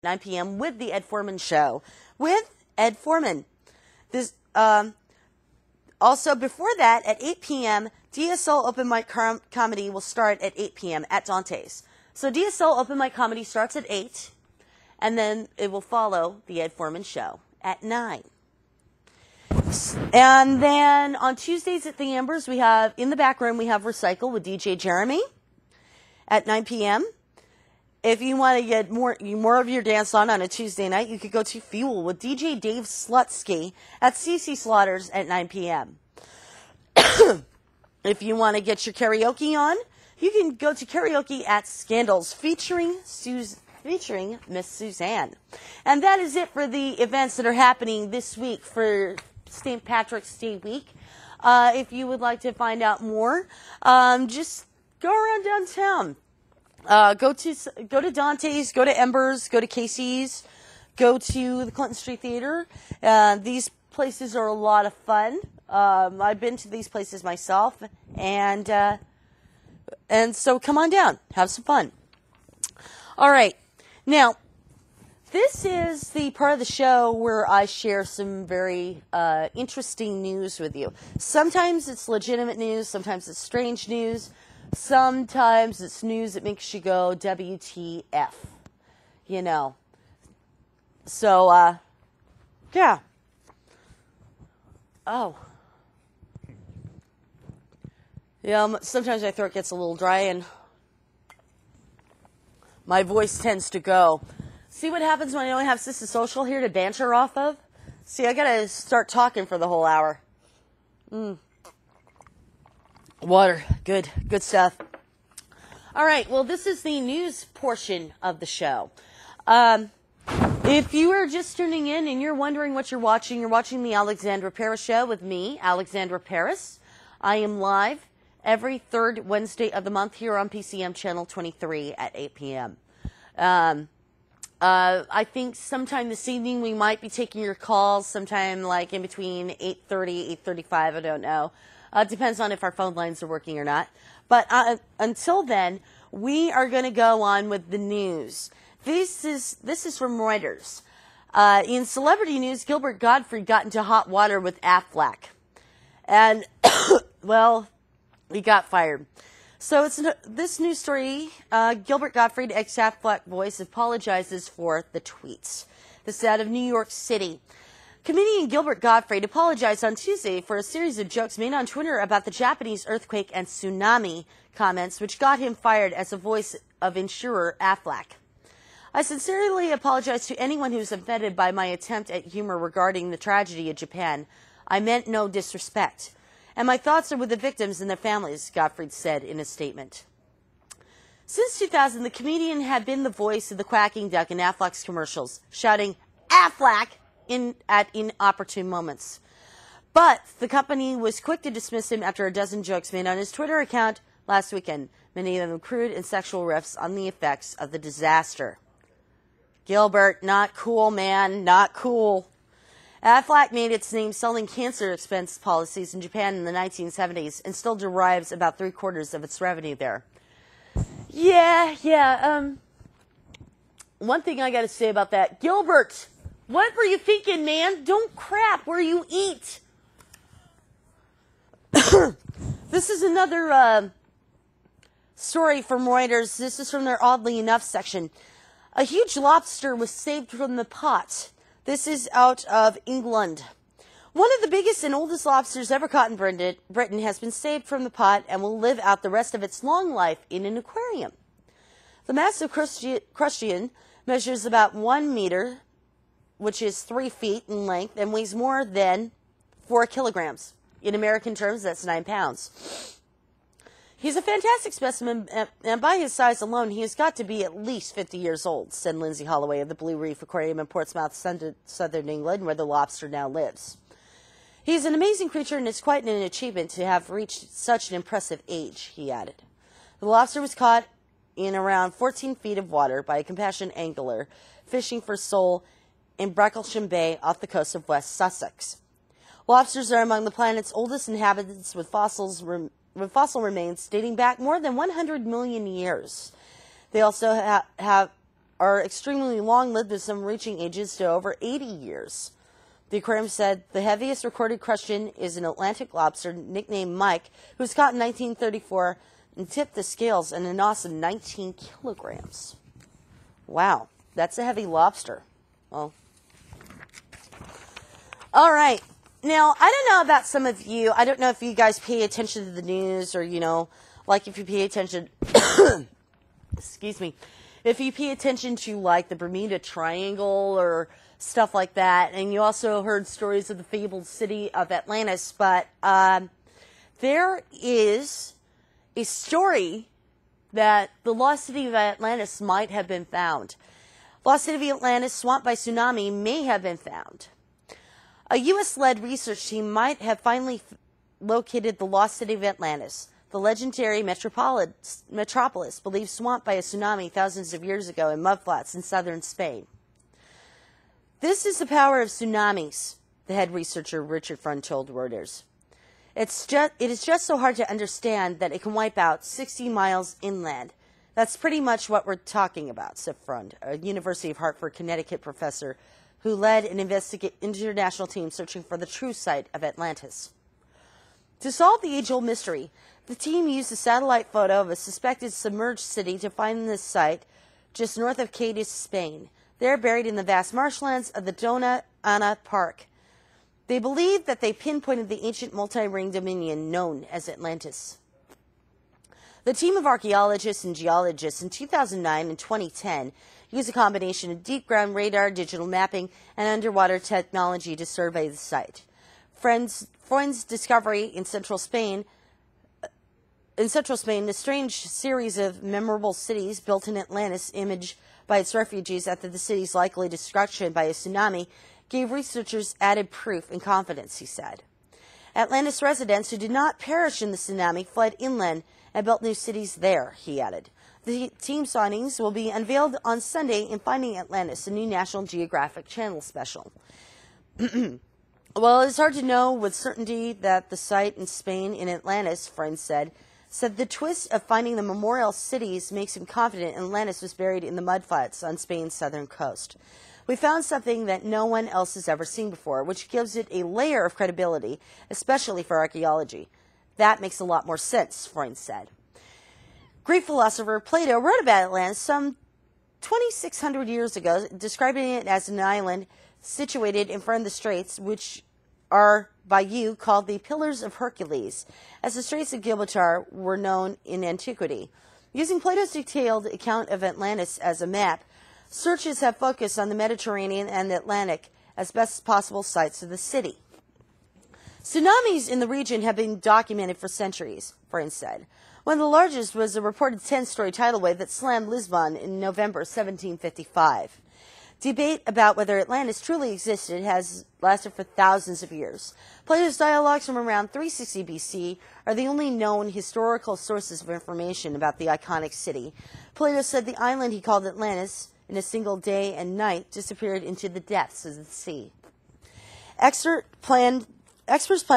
9 p.m. with the Ed Foreman Show with Ed Foreman. This also before that at 8 p.m. DSL Open Mic Comedy will start at 8 p.m. at Dante's. So DSL Open Mic Comedy starts at 8, and then it will follow the Ed Foreman Show at 9. And then on Tuesdays at the Ambers, we have in the back room we have Recycle with DJ Jeremy at 9 p.m. If you want to get more of your dance on a Tuesday night, you could go to Fuel with DJ Dave Slutsky at CC Slaughters at 9 p.m. If you want to get your karaoke on, you can go to karaoke at Scandals featuring Miss Suzanne. And that is it for the events that are happening this week for St. Patrick's Day week. If you would like to find out more, just go around downtown. Go to Dante's, go to Embers, go to Casey's, go to the Clinton Street Theater. These places are a lot of fun. I've been to these places myself, and so come on down, have some fun. All right, now this is the part of the show where I share some very interesting news with you. Sometimes it's legitimate news, sometimes it's strange news. Sometimes it's news that makes you go, WTF, you know. So, yeah. Oh. Yeah, sometimes my throat gets a little dry and my voice tends to go. See what happens when I don't have Sister Social here to banter off of? See, I gotta start talking for the whole hour. Water. Good stuff. All right. Well, this is the news portion of the show. If you are just tuning in and you're wondering what you're watching the Alexandra Paris Show with me, Alexandra Paris. I am live every third Wednesday of the month here on PCM Channel 23 at 8 p.m. I think sometime this evening we might be taking your calls sometime like in between 8:30, 8:35. I don't know. Depends on if our phone lines are working or not. But until then, we are going to go on with the news. This is from Reuters. In celebrity news, Gilbert Gottfried got into hot water with Affleck. And, well, he got fired. So it's this news story, Gilbert Gottfried, ex-Affleck voice, apologizes for the tweets. This is out of New York City. Comedian Gilbert Gottfried apologized on Tuesday for a series of jokes made on Twitter about the Japanese earthquake and tsunami comments, which got him fired as a voice of insurer Affleck. I sincerely apologize to anyone who's offended by my attempt at humor regarding the tragedy in Japan. I meant no disrespect. And my thoughts are with the victims and their families, Gottfried said in a statement. Since 2000, the comedian had been the voice of the quacking duck in Affleck's commercials, shouting, "Affleck!" at inopportune moments. But the company was quick to dismiss him after a dozen jokes made on his Twitter account last weekend, many of them crude and sexual riffs on the effects of the disaster. Gilbert, not cool, man, not cool. Affleck made its name selling cancer expense policies in Japan in the 1970s and still derives about 3/4 of its revenue there. Yeah. One thing I got to say about that, Gilbert, what were you thinking, man? Don't crap where you eat. This is another story from Reuters. This is from their Oddly Enough section. A huge lobster was saved from the pot. This is out of England. One of the biggest and oldest lobsters ever caught in Britain has been saved from the pot and will live out the rest of its long life in an aquarium. The massive crustacean measures about 1 meter, which is 3 feet in length, and weighs more than 4 kilograms. In American terms, that's 9 pounds. He's a fantastic specimen, and by his size alone, he has got to be at least 50 years old, said Lindsay Holloway of the Blue Reef Aquarium in Portsmouth, southern England, where the lobster now lives. He's an amazing creature, and it's quite an achievement to have reached such an impressive age, he added. The lobster was caught in around 14 feet of water by a compassionate angler fishing for sole in Bracklesham Bay off the coast of West Sussex. Lobsters are among the planet's oldest inhabitants, with fossil remains dating back more than 100 million years. They also have are extremely long-lived, with some reaching ages to over 80 years. The aquarium said the heaviest recorded crustacean is an Atlantic lobster nicknamed Mike, who was caught in 1934 and tipped the scales in an awesome 19 kilograms. Wow, that's a heavy lobster. Well, all right. Now, I don't know about some of you. I don't know if you guys pay attention to the news or, like if you pay attention, excuse me, if you pay attention to like the Bermuda Triangle or stuff like that, and you also heard stories of the fabled city of Atlantis, but there is a story that the lost city of Atlantis might have been found. Lost city of Atlantis, swamped by tsunami, may have been found. A U.S.-led research team might have finally located the lost city of Atlantis, the legendary metropolis believed swamped by a tsunami thousands of years ago in mudflats in southern Spain. This is the power of tsunamis, the head researcher Richard Frund told Reuters. It is just so hard to understand that it can wipe out 60 miles inland. That's pretty much what we're talking about, said Frund, a University of Hartford, Connecticut professor who led an international team searching for the true site of Atlantis. To solve the age-old mystery, the team used a satellite photo of a suspected submerged city to find this site just north of Cadiz, Spain. They're buried in the vast marshlands of the Dona Ana Park. They believe that they pinpointed the ancient multi-ring dominion known as Atlantis. The team of archaeologists and geologists in 2009 and 2010 used a combination of deep ground radar, digital mapping, and underwater technology to survey the site. Frund's discovery in central Spain, the strange series of memorable cities built in Atlantis imaged by its refugees after the city's likely destruction by a tsunami, gave researchers added proof and confidence, he said. Atlantis residents who did not perish in the tsunami fled inland and built new cities there, he added. The team's findings will be unveiled on Sunday in Finding Atlantis, a new National Geographic Channel special. Well, it's hard to know with certainty that the site in Spain in Atlantis, Frund said the twist of finding the memorial cities makes him confident Atlantis was buried in the mudflats on Spain's southern coast. We found something that no one else has ever seen before, which gives it a layer of credibility, especially for archaeology. That makes a lot more sense, Frund said. Greek philosopher Plato wrote about Atlantis some 2,600 years ago, describing it as an island situated in front of the straits, which are by you called the Pillars of Hercules, as the Straits of Gibraltar were known in antiquity. Using Plato's detailed account of Atlantis as a map, searches have focused on the Mediterranean and the Atlantic as best possible sites of the city. Tsunamis in the region have been documented for centuries, Frund said. One of the largest was a reported 10-story tidal wave that slammed Lisbon in November 1755. Debate about whether Atlantis truly existed has lasted for thousands of years. Plato's dialogues from around 360 BC are the only known historical sources of information about the iconic city. Plato said the island he called Atlantis, in a single day and night, disappeared into the depths of the sea. Experts plan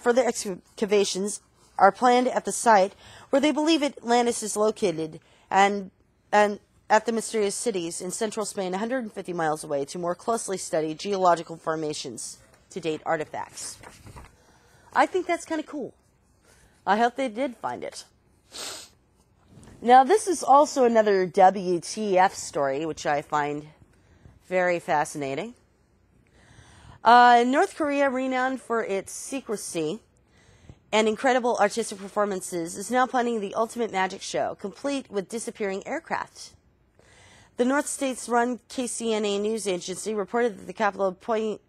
further excavations are planned at the site where they believe Atlantis is located and at the mysterious cities in central Spain, 150 miles away, to more closely study geological formations to date artifacts. I think that's kind of cool. I hope they did find it. Now, this is also another WTF story, which I find very fascinating. North Korea, renowned for its secrecy and incredible artistic performances, is now planning the ultimate magic show, complete with disappearing aircraft. The North States-run KCNA news agency reported that the capital of Pyongyang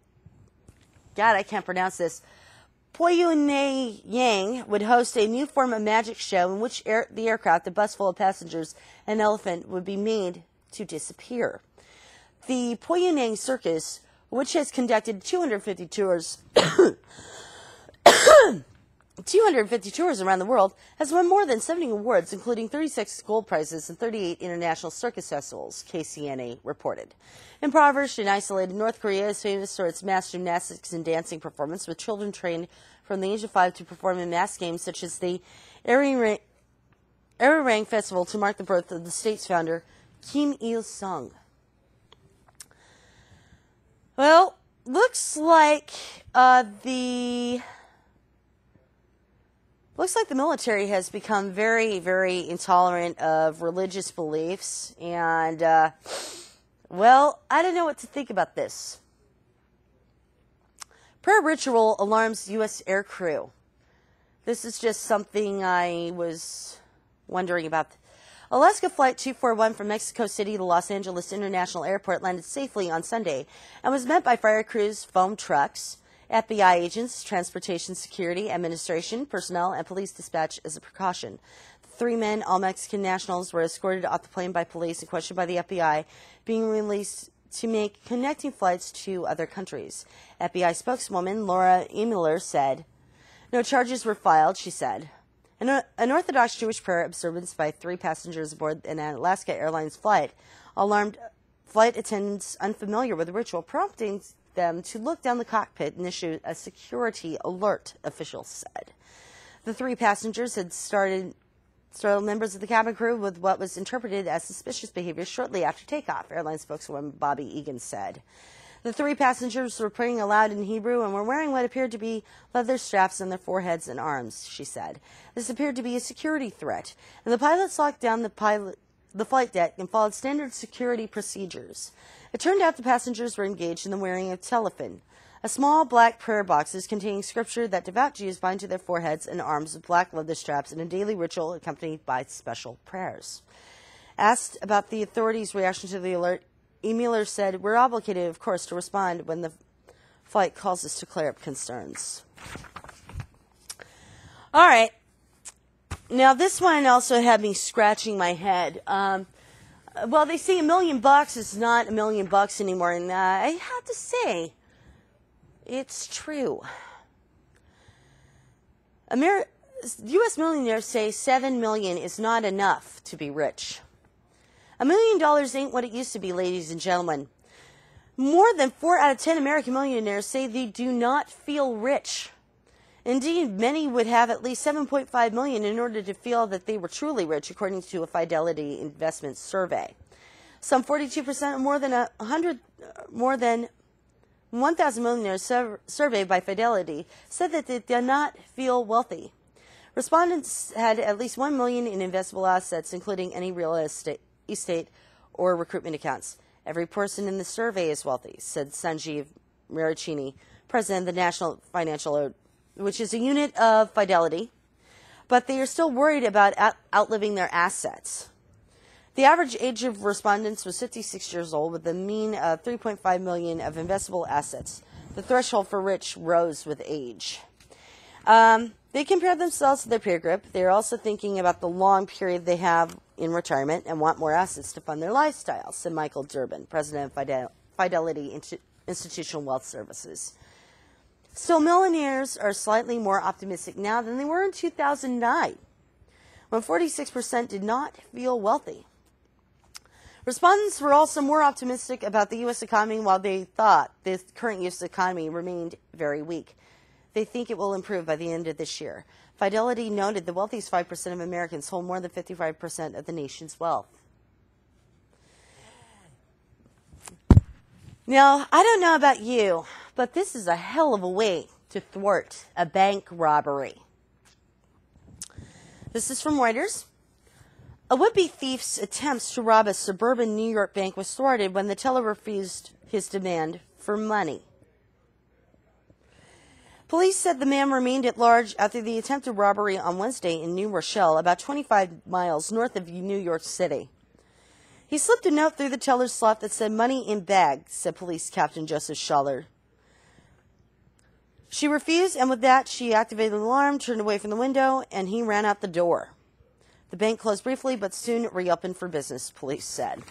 would host a new form of magic show in which the aircraft, a bus full of passengers, and an elephant would be made to disappear. The Pyongyang Circus, which has conducted 250 tours around the world, has won more than 70 awards, including 36 gold prizes and 38 international circus festivals, KCNA reported. Impoverished and isolated, North Korea is famous for its mass gymnastics and dancing performance, with children trained from the age of 5 to perform in mass games such as the Arirang Festival to mark the birth of the state's founder, Kim Il-sung. Well, looks like the military has become very, very intolerant of religious beliefs, and well, I don't know what to think about this. Prayer ritual alarms U.S. aircrew. This is just something I was wondering about. Alaska Flight 241 from Mexico City to Los Angeles International Airport landed safely on Sunday and was met by fire crews, foam trucks, FBI agents, Transportation Security Administration personnel, and police dispatch as a precaution. The 3 men, all Mexican nationals, were escorted off the plane by police and questioned by the FBI, being released to make connecting flights to other countries. FBI spokeswoman Laura Emiller said, "No charges were filed," she said. An Orthodox Jewish prayer observance by 3 passengers aboard an Alaska Airlines flight alarmed flight attendants unfamiliar with the ritual, prompting them to look down the cockpit and issue a security alert, officials said. The 3 passengers had startled members of the cabin crew with what was interpreted as suspicious behavior shortly after takeoff, airline spokeswoman Bobby Egan said. The 3 passengers were praying aloud in Hebrew and were wearing what appeared to be leather straps on their foreheads and arms, she said. This appeared to be a security threat, and the pilots locked down the flight deck and followed standard security procedures. It turned out the passengers were engaged in the wearing of tefillin, a small black prayer boxes containing scripture that devout Jews bind to their foreheads and arms with black leather straps in a daily ritual accompanied by special prayers. Asked about the authorities' reaction to the alert, Emiller said, "We're obligated, of course, to respond when the flight calls us to clear up concerns." All right. Now, this one also had me scratching my head. Well, they say $1 million is not $1 million anymore, and I have to say, it's true. U.S. millionaires say $7 million is not enough to be rich. $1 million ain't what it used to be, ladies and gentlemen. More than 4 out of 10 American millionaires say they do not feel rich. Indeed, many would have at least $7.5 million in order to feel that they were truly rich, according to a Fidelity investment survey. Some 42%, more than 1,000 millionaires surveyed by Fidelity, said that they did not feel wealthy. Respondents had at least $1 million in investable assets, including any real estate or recruitment accounts. Every person in the survey is wealthy, said Sanjeev Maricini, president of the National Financial, which is a unit of Fidelity, but they are still worried about outliving their assets. The average age of respondents was 56 years old, with a mean of $3.5 million of investable assets. The threshold for rich rose with age. They compare themselves to their peer group. They are also thinking about the long period they have in retirement and want more assets to fund their lifestyle, said Michael Durbin, president of Fidelity Institutional Wealth Services. Still, millionaires are slightly more optimistic now than they were in 2009, when 46% did not feel wealthy. Respondents were also more optimistic about the U.S. economy, while they thought the current U.S. economy remained very weak. They think it will improve by the end of this year. Fidelity noted the wealthiest 5% of Americans hold more than 55% of the nation's wealth. Now, I don't know about you, but this is a hell of a way to thwart a bank robbery. This is from Reuters. A would-be thief's attempts to rob a suburban New York bank was thwarted when the teller refused his demand for money. Police said the man remained at large after the attempted robbery on Wednesday in New Rochelle, about 25 miles north of New York City. He slipped a note through the teller's slot that said "money in bag," said Police Captain Joseph Schaller. She refused, and with that, she activated the alarm, turned away from the window, and he ran out the door. The bank closed briefly, but soon reopened for business, police said.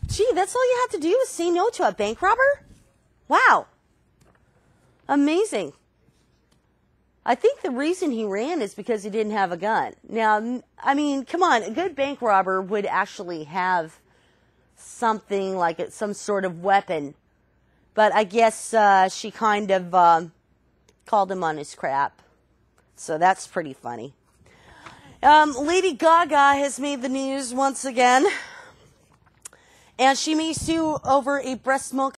Gee, that's all you have to do is say no to a bank robber? Wow. Amazing. I think the reason he ran is because he didn't have a gun. Now, I mean, come on, a good bank robber would actually have something like some sort of weapon. But I guess she kind of called him on his crap. So that's pretty funny. Lady Gaga has made the news once again. And she may sue over a breast milk